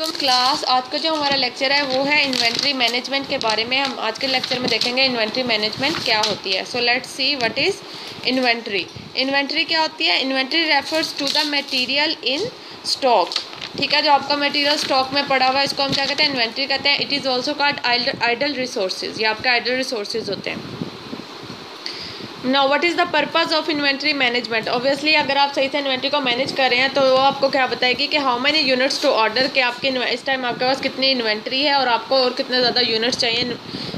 तो क्लास आज का जो हमारा लेक्चर है वो है इन्वेंट्री मैनेजमेंट के बारे में। हम आज के लेक्चर में देखेंगे इन्वेंट्री मैनेजमेंट क्या होती है। So let's see what is inventory. Inventory क्या होती है? Inventory refers to the material in stock. ठीक है, जो आपका मटेरियल स्टॉक में पड़ा हुआ है इसको हम क्या कहते हैं? इन्वेंट्री कहते हैं। It is also called idle resources. ये आपका आइडल रिसोर्सेज होते हैं। Now what is the purpose of inventory management? Obviously अगर आप सही से इन्वेंट्री को मैनेज कर रहे हैं तो वो आपको क्या बताएगी कि how many units to order, कि आपके इस टाइम आपके पास कितनी इन्वेंट्री है और आपको और कितने ज़्यादा यूनिट्स चाहिए,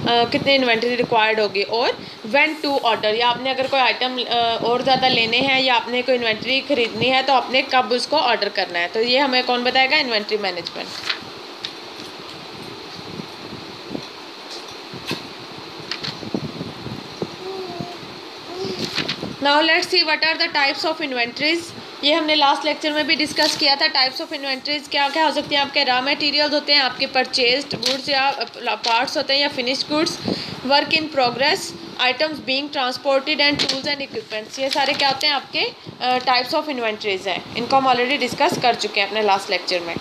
कितनी इन्वेंट्री रिक्वायर्ड होगी, और व्हेन टू ऑर्डर, या आपने अगर कोई आइटम और ज़्यादा लेने हैं या आपने कोई इन्वेंट्री खरीदनी है तो आपने कब उसको ऑर्डर करना है। तो ये हमें कौन बताएगा? Inventory management. Now let's see what are the types of inventories. ये हमने लास्ट लेक्चर में भी डिस्कस किया था। टाइप्स ऑफ इन्वेंट्रीज क्या क्या हो सकती हैं? आपके रॉ मटेरियल्स होते हैं, आपके परचेज्ड गुड्स या पार्ट्स होते हैं या finished goods, work in progress, items being transported and tools and equipments. ये सारे क्या होते हैं? आपके टाइप्स ऑफ इन्वेंट्रीज हैं। इनको हम ऑलरेडी डिस्कस कर चुके हैं अपने लास्ट लेक्चर में।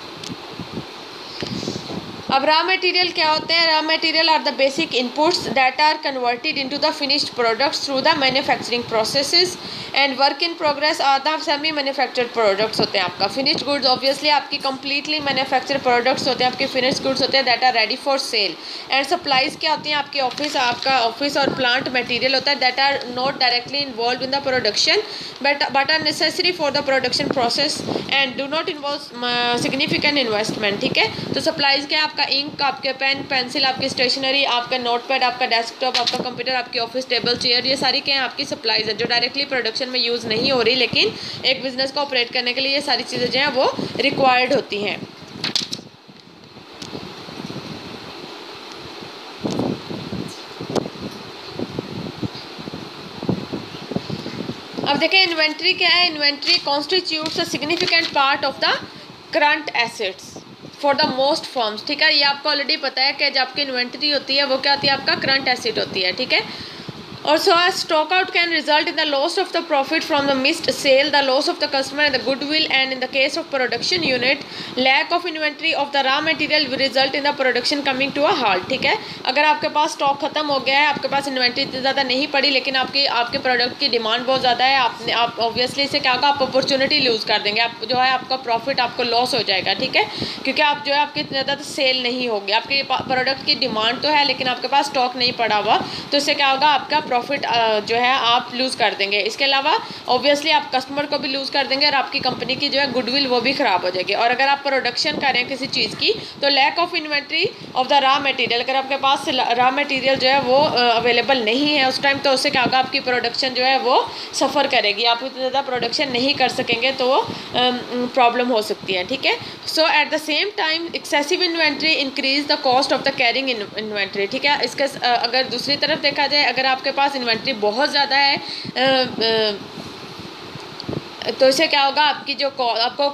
अब रॉ मटेरियल क्या होते हैं? Raw material are the basic inputs that are converted into the finished products through the manufacturing processes, and work in progress are the semi manufactured products होते हैं। आपका फिनिश्ड गुड्स ऑब्वियसली आपकी completely manufactured products होते हैं, आपके finished goods होते हैं that are ready for sale. And supplies क्या होती हैं? आपके ऑफिस, आपका ऑफिस और प्लांट मटेरियल होता है that are not directly involve in the production but are necessary for the production process and do not involve significant investment. ठीक है, तो सप्लाईज क्या? आपका इंक, आपके पेन पेंसिल, आपकी स्टेशनरी, आपका नोटपैड, आपका डेस्कटॉप, आपका कंप्यूटर, आपकी ऑफिस टेबल चेयर, ये सारी क्या है? आपकी सप्लाईज है जो डायरेक्टली प्रोडक्शन में यूज़ नहीं हो रही, लेकिन एक बिजनेस को ऑपरेट करने के लिए ये सारी चीज़ें जो हैं वो रिक्वायर्ड होती हैं। अब देखें इन्वेंट्री क्या है। Inventory constitutes a significant part of the current assets for the most firms. ठीक है, ये आपको ऑलरेडी पता है कि जब आपकी इन्वेंट्री होती है वो क्या होती है? आपका करंट एसेट होती है। ठीक है, और so stock out can result in the loss of the profit from the missed sale, the loss of the customer and the goodwill, and in the case of production unit lack of inventory of the raw material will result in the production coming to a halt. ठीक है, अगर आपके पास stock खत्म हो गया है, आपके पास inventory इतनी ज़्यादा नहीं पड़ी, लेकिन आपके प्रोडक्ट की डिमांड बहुत ज़्यादा है, आप ऑब्वियसली इससे क्या होगा? आप अपॉर्चुनिटी लूज़ कर देंगे, आप जो है आपका प्रॉफिट आपको लॉस हो जाएगा। ठीक है, क्योंकि आप जो है आपकी इतनी ज़्यादा सेल नहीं होगी, आपके प्रोडक्ट की डिमांड तो है लेकिन आपके पास स्टॉक नहीं पड़ा हुआ, तो इससे क्या होगा? आपका प्रॉफिट जो है आप लूज़ कर देंगे। इसके अलावा ऑब्वियसली आप कस्टमर को भी लूज़ कर देंगे और आपकी कंपनी की जो है गुडविल वो भी ख़राब हो जाएगी। और अगर आप प्रोडक्शन कर रहे हैं किसी चीज़ की, तो lack of inventory of the raw material, अगर आपके पास रॉ मटेरियल जो है वो अवेलेबल नहीं है उस टाइम, तो उससे क्या होगा? आपकी प्रोडक्शन जो है वो सफ़र करेगी, आप इतना ज़्यादा प्रोडक्शन नहीं कर सकेंगे, तो प्रॉब्लम हो सकती है। ठीक है, so at the same time excessive inventory increase the cost of the carrying inventory. ठीक है, इसके अगर दूसरी तरफ देखा जाए, अगर आपके पास इन्वेंट्री बहुत ज़्यादा है तो इससे क्या होगा? आपकी जो आपको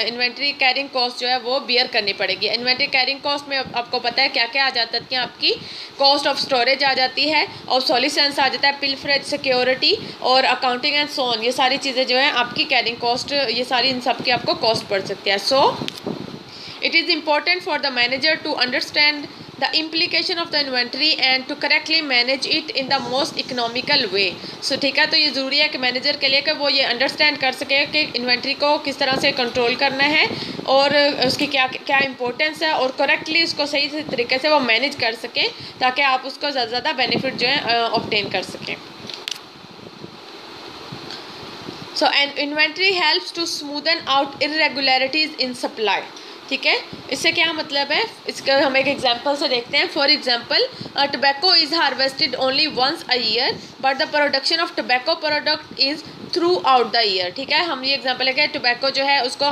इन्वेंट्री कैरिंग कॉस्ट जो है वो बियर करनी पड़ेगी। इन्वेंट्री कैरिंग कॉस्ट में आपको पता है क्या क्या आ जाता है? आपकी कॉस्ट ऑफ स्टोरेज आ जाती है, ऑब्सोलिसेंस आ जाता है, पिलफरेज, सिक्योरिटी और अकाउंटिंग एंड सो ऑन। ये सारी चीज़ें जो है आपकी कैरिंग कॉस्ट, ये सारी इन सब की आपको कॉस्ट पड़ सकती है। So it is important for the manager to understand the implication of the inventory and to correctly manage it in the most economical way. So ठीक है, तो ये ज़रूरी है कि मैनेजर के लिए कि वो ये अंडरस्टैंड कर सके कि इन्वेंट्री को किस तरह से कंट्रोल करना है और उसकी क्या क्या इंपॉर्टेंस है, और करेक्टली उसको सही तरीके से वो मैनेज कर सकें ताकि आप उसको ज़्यादा ज़्यादा बेनिफिट जो है ऑब्टेन कर सकें। So and inventory helps to smoothen out irregularities in supply. ठीक है, इससे क्या मतलब है? इसका हम एक एग्जांपल से देखते हैं। For example, tobacco is harvested only once a year but the production of tobacco product is throughout the year. ठीक है, हम ये एग्जांपल है कि टोबैको जो है उसको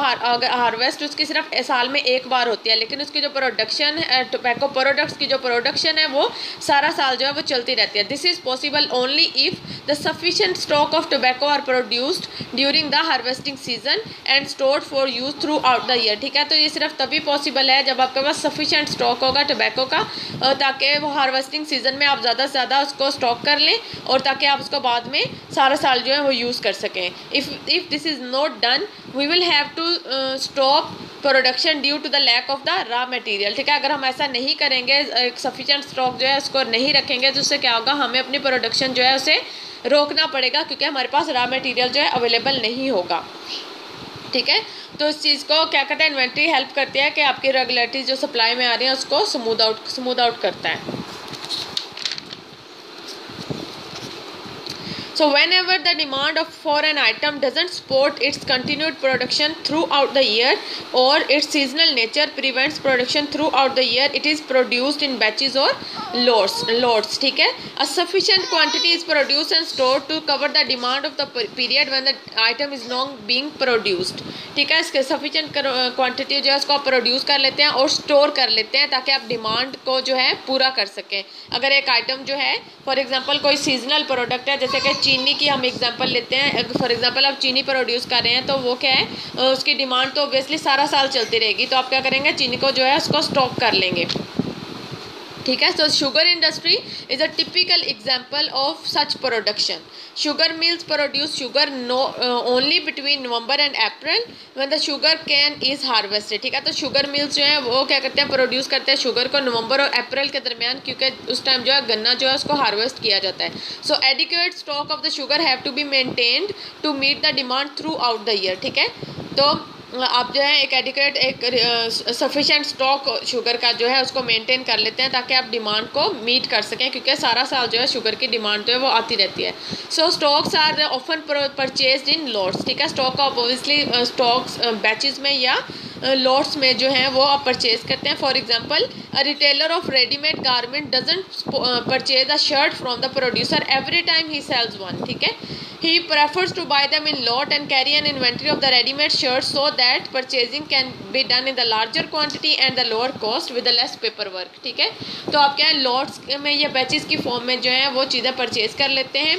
हार्वेस्ट उसकी सिर्फ साल में एक बार होती है, लेकिन उसकी जो प्रोडक्शन है, टोबैको प्रोडक्ट्स की जो प्रोडक्शन है वो सारा साल जो है वो चलती रहती है। This is possible only if the sufficient stock of tobacco are produced during the harvesting season and stored for use throughout the year. ठीक है, तो ये सिर्फ तभी पॉसिबल है जब आपके पास सफिशेंट स्टॉक होगा टोबैको का, ताकि वो हार्वेस्टिंग सीजन में आप ज़्यादा से ज़्यादा उसको स्टॉक कर लें और ताकि आप उसको बाद में सारा साल जो है वो यूज़ कर सकें. If this is not done we will have to stop production due to the lack of the raw material. ठीक है, अगर हम ऐसा नहीं करेंगे, एक सफिशेंट स्टॉक जो है उसको नहीं रखेंगे, तो उससे क्या होगा, हमें अपनी प्रोडक्शन जो है उसे रोकना पड़ेगा क्योंकि हमारे पास रॉ मटेरियल जो है अवेलेबल नहीं होगा. ठीक है, तो इस चीज़ को क्या करता है, इन्वेंट्री हेल्प करती है कि आपकी रेगुलेटरीज जो सप्लाई में आ रही हैं उसको स्मूथ आउट करता है. So whenever the demand for an item doesn't support its continued production throughout the year or its seasonal nature prevents production throughout the year, it is produced in batches or lots. ठीक है, a sufficient quantity is produced and stored to cover the demand of the period when the item is not being produced. ठीक है, इसके sufficient quantity जो है उसको आप produce कर लेते हैं और स्टोर कर लेते हैं ताकि आप डिमांड को जो है पूरा कर सकें. अगर एक आइटम जो है फॉर एग्जांपल कोई सीजनल प्रोडक्ट है, जैसे कि चीनी की हम एग्जांपल लेते हैं, फॉर एग्जांपल आप चीनी प्रोड्यूस कर रहे हैं तो वो क्या है, उसकी डिमांड तो ऑब्वियसली सारा साल चलती रहेगी, तो आप क्या करेंगे, चीनी को जो है उसको स्टॉक कर लेंगे. ठीक है, सो sugar industry is a typical example of such production. Sugar mills produce sugar only between November and April when the sugar cane is harvested. ठीक है, तो शुगर मिल्स जो है वो क्या करते हैं, प्रोड्यूस करते हैं शुगर को नवंबर और अप्रैल के दरमियान, क्योंकि उस टाइम जो है गन्ना जो है उसको हार्वेस्ट किया जाता है. So adequate stock of the sugar have to be maintained to meet the demand throughout the year. ठीक है, तो आप जो है एक एडिक्वेट एक सफिशेंट स्टॉक शुगर का जो है उसको मेंटेन कर लेते हैं ताकि आप डिमांड को मीट कर सकें, क्योंकि सारा साल जो है शुगर की डिमांड जो है वो आती रहती है. So stocks are often purchased in lots. ठीक है, स्टॉक आप ऑब्वियसली स्टॉक्स बैचेस में या लॉट्स में जो है वो आप परचेज करते हैं. For example a retailer of readymade garment doesn't purchase a shirt from the producer every time he sells one. ठीक है, he prefers to buy them in lot and carry an inventory of the ready-made shirts so that purchasing can be done in the larger quantity and the lower cost with the less paperwork. ठीक है, तो आप क्या है lots में या batches की form में जो है वो चीज़ें परचेज कर लेते हैं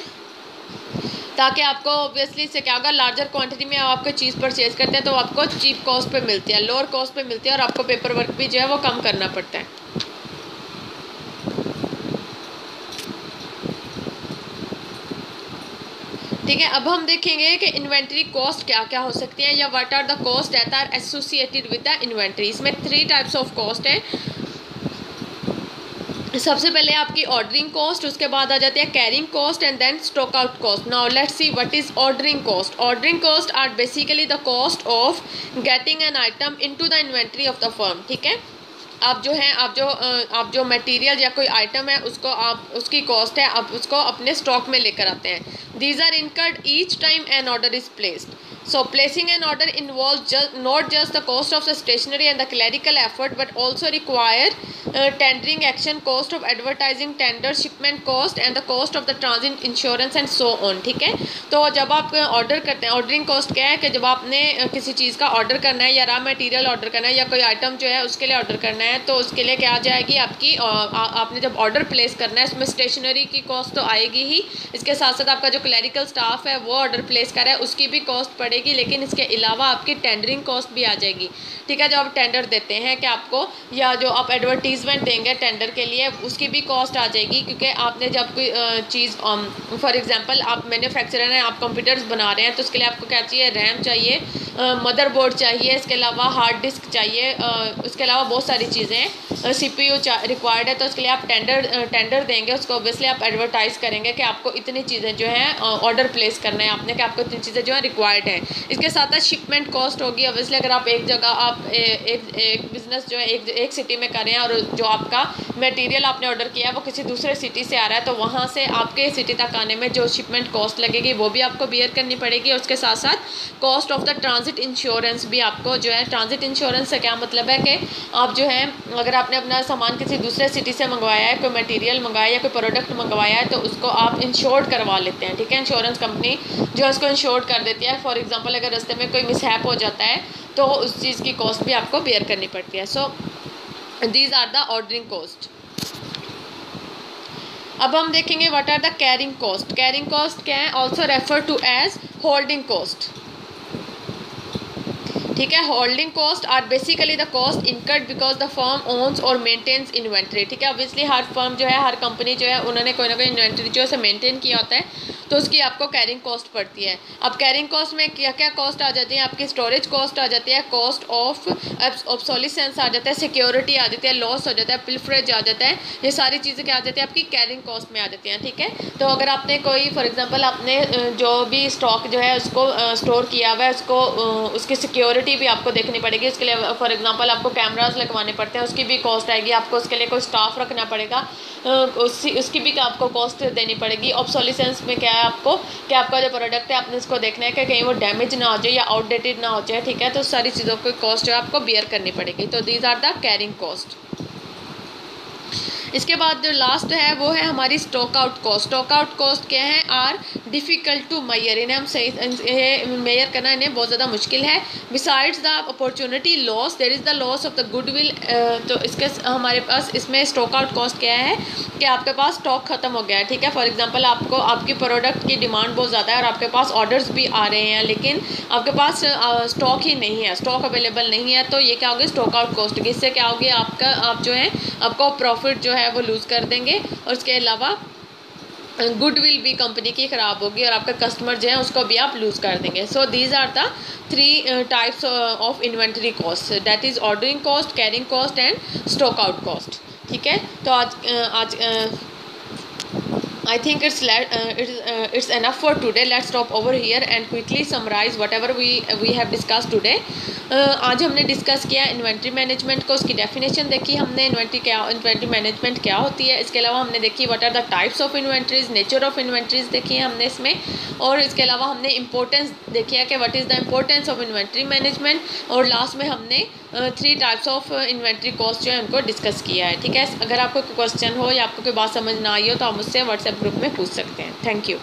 ताकि आपको ऑब्वियसली से क्या होगा, लार्जर क्वांटिटी में आपको चीज़ परचेज करते हैं तो आपको चीप कॉस्ट पे मिलती है, लोअर कॉस्ट पे मिलती है और आपको पेपर वर्क भी जो है वो कम करना पड़ता है. ठीक है, अब हम देखेंगे कि इन्वेंट्री कॉस्ट क्या क्या हो सकती है या what are the cost that are associated with the inventory. इसमें 3 टाइप्स ऑफ कॉस्ट है. सबसे पहले आपकी ऑर्डरिंग कॉस्ट, उसके बाद आ जाती है carrying cost and then stock out cost. Now let's see what is ordering cost. Ordering cost are basically the cost of getting an item into the inventory of the firm. ठीक है, आप जो है आप जो मटेरियल या कोई item है उसको आप उसकी कॉस्ट है आप उसको अपने स्टॉक में लेकर आते हैं. These are incurred each time an order is placed. So placing an order involves not just the cost of the stationery and the clerical effort but also require tendering action, cost of advertising, tender, shipment cost and the cost of the transit insurance and so on. ठीक है, तो जब आप order करते हैं, ordering cost क्या है कि जब आपने किसी चीज़ का ऑर्डर करना है या रॉ मटेरियल ऑर्डर करना है या कोई आइटम जो है उसके लिए ऑर्डर करना है तो उसके लिए क्या आ जाएगी आपकी आपने जब ऑर्डर प्लेस करना है उसमें स्टेशनरी की कॉस्ट तो आएगी ही, इसके साथ साथ आपका जो क्लरिकल स्टाफ है वो ऑर्डर प्लेस कर रहा है उसकी भी कॉस्ट पड़ेगी, लेकिन इसके अलावा आपकी टेंडरिंग कॉस्ट भी आ जाएगी. ठीक है, जो आप टेंडर देते हैं कि आपको या जो आप एडवर्टीजमेंट देंगे टेंडर के लिए उसकी भी कॉस्ट आ जाएगी, क्योंकि आपने जब कोई चीज़ फॉर एग्जांपल आप मैन्युफैक्चरर हैं, आप कंप्यूटर्स बना रहे हैं तो उसके लिए आपको क्या चाहिए, रैम चाहिए, मदरबोर्ड चाहिए, इसके अलावा हार्ड डिस्क चाहिए, उसके अलावा बहुत सारी चीज़ें हैं, CPU रिक्वायर्ड है, तो उसके लिए आप टेंडर देंगे, उसको ऑब्वियसली आप एडवर्टाइज़ करेंगे कि आपको इतनी चीज़ें जो हैं ऑर्डर प्लेस करना है आपने कि आपको इतनी चीज़ें जो है रिक्वायर्ड हैं. इसके साथ साथ शिपमेंट कॉस्ट होगी. ऑब्वियसली अगर आप एक जगह आप एक बिज़नेस जो है एक सिटी में कर रहे हैं और जो आपका मटेरियल आपने ऑर्डर किया है वो किसी दूसरे सिटी से आ रहा है तो वहाँ से आपके सिटी तक आने में जो शिपमेंट कॉस्ट लगेगी वो भी आपको बियर करनी पड़ेगी. और उसके साथ साथ cost of the transit insurance भी आपको जो है, ट्रांजिट इंश्योरेंस से क्या मतलब है कि आप जो है अगर आपने अपना सामान किसी दूसरे सिटी से मंगवाया है, कोई मटेरियल मंगवाया या कोई प्रोडक्ट मंगवाया है तो उसको आप इंश्योर्ड करवा लेते हैं. ठीक है, इंश्योरेंस कंपनी जो है उसको इंश्योर्ड कर देती है. फॉर एग्जांपल अगर रास्ते में कोई मिसहैप हो जाता है तो उस चीज़ की कॉस्ट भी आपको बेयर करनी पड़ती है. So these are the ordering cost. अब हम देखेंगे what are the carrying cost. Carrying cost क्या है, also refer to as holding cost. ठीक है। Holding cost are basically the cost incurred because the firm owns और मेंटेन्स इन्वेंट्री। ठीक है, ऑब्वियसली हर फर्म जो है, हर कंपनी जो है, उन्होंने कोई ना कोई इन्वेंट्री जो है मेंटेन किया होता है, तो उसकी आपको कैरिंग कॉस्ट पड़ती है। अब कैरिंग कॉस्ट में क्या क्या कॉस्ट आ जाती है? आपकी स्टोरेज कॉस्ट आ जाती है, कॉस्ट ऑफ ऑब्सोलिसेंस आ जाता है, सिक्योरिटी आ जाती है, लॉस हो जाता है, पिलफरेज आ जाता है। ये सारी चीज़ें क्या आ जाती है? आपकी कैरिंग कॉस्ट में आ जाती हैं। ठीक है, तो अगर आपने कोई फॉर एग्जांपल आपने जो भी स्टॉक जो है उसको स्टोर किया हुआ है, उसको उसकी सिक्योरिटी भी आपको देखनी पड़ेगी। उसके लिए फॉर एग्जांपल आपको कैमरास लगवाने पड़ते हैं, उसकी भी कॉस्ट आएगी। आपको उसके लिए कोई स्टाफ रखना पड़ेगा, उसकी भी आपको कॉस्ट देनी पड़ेगी। ऑब्सोलिसेंस में क्या है आपको, कि आपका जो प्रोडक्ट है आपने इसको देखना है कि कहीं वो डैमेज ना हो जाए या आउटडेटेड ना हो जाए। ठीक है, तो सारी चीज़ों की कॉस्ट जो है आपको बियर करनी पड़ेगी। तो these are the carrying cost. इसके बाद जो लास्ट है वो है हमारी stock out cost. Stock out cost क्या है? आर डिफ़िकल्ट टू मेयर, इन्हें हम सही मेयर करना इन्हें बहुत ज़्यादा मुश्किल है। Besides the opportunity loss there is the loss of the goodwill. तो इसके हमारे पास इसमें स्टॉक आउट कॉस्ट क्या है कि आपके पास स्टॉक ख़त्म हो गया है। ठीक है, फॉर एग्जांपल आपको आपकी प्रोडक्ट की डिमांड बहुत ज़्यादा है और आपके पास ऑर्डर्स भी आ रहे हैं, लेकिन आपके पास स्टॉक ही नहीं है, स्टॉक अवेलेबल नहीं है, तो ये क्या होगी? Stock out cost. इससे क्या होगी? आप जो है आपको प्रॉफिट जो है वो लूज़ कर देंगे, और उसके अलावा गुडविल भी कंपनी की ख़राब होगी, और आपका कस्टमर जो है उसको भी आप लूज़ कर देंगे। So these are the 3 types of inventory cost, that is ordering cost, carrying cost and stock out cost. ठीक है, तो आज I think it's enough for today. Let's stop over here and quickly summarize whatever we have discussed today. आज हमने discuss किया inventory management को, उसकी definition देखी हमने, इन्वेंट्री मैनेजमेंट क्या होती है। इसके अलावा हमने देखी what are the types of inventories, nature of inventories देखी है हमने इसमें, और इसके अलावा हमने इंपॉर्टेंस देखी है कि what is the importance of inventory management, और लास्ट में हमने 3 टाइप्स ऑफ इन्वेंट्री कॉस्ट जो है उनको डिस्कस किया है। ठीक है, अगर आपको कोई क्वेश्चन हो या आपको कोई बात समझ ना आई हो तो आप मुझसे व्हाट्सएप ग्रुप में पूछ सकते हैं। Thank you.